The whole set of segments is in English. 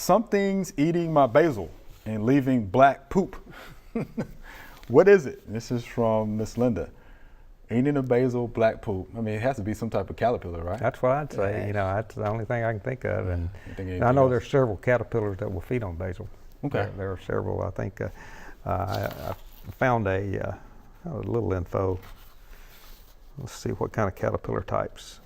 Something's eating my basil and leaving black poop. What is it? This is from Miss Linda. Eating a basil, black poop. I mean, it has to be some type of caterpillar, right? That's what I'd say. You know, that's the only thing I can think of. And think I know else? there's several caterpillars that will feed on basil. Okay. There are several. I think I found a little info. Let's see what kind of caterpillar types.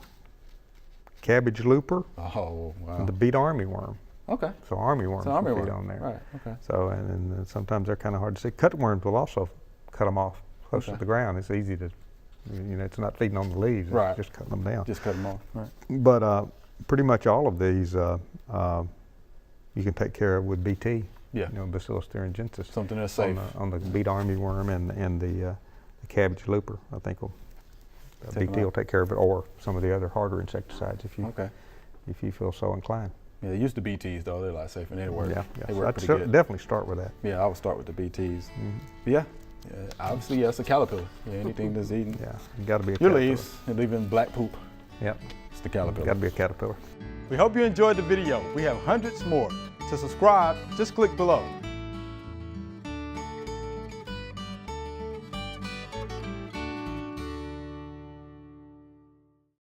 Cabbage looper. Oh, wow. And the beet armyworm. Okay. So armyworms So will feed armyworm. on there. Right, okay. So and sometimes they're kind of hard to see. Cutworms will also cut them off close Okay. to the ground. It's easy to, you know, it's not feeding on the leaves. Right. It's just cutting them down. Just cut them off, right. But pretty much all of these you can take care of with BT. Yeah. You know, Bacillus thuringiensis. Something that's safe. On the beet armyworm and the cabbage looper. I think Take BT them will out. take care of it, or some of the other harder insecticides if you Okay. if you feel so inclined. Yeah, they use the BTs though. They're a lot safer and they work. Yeah, They so work I'd pretty good. definitely start with that. Yeah, I would start with the BTs. Mm-hmm. Yeah, obviously, yeah, it's a caterpillar. Yeah, anything that's eating Yeah, you got to be a your caterpillar. leaves and leaving black poop, Yep, it's the caterpillar. got to be a caterpillar. We hope you enjoyed the video. We have hundreds more. To subscribe, just click below.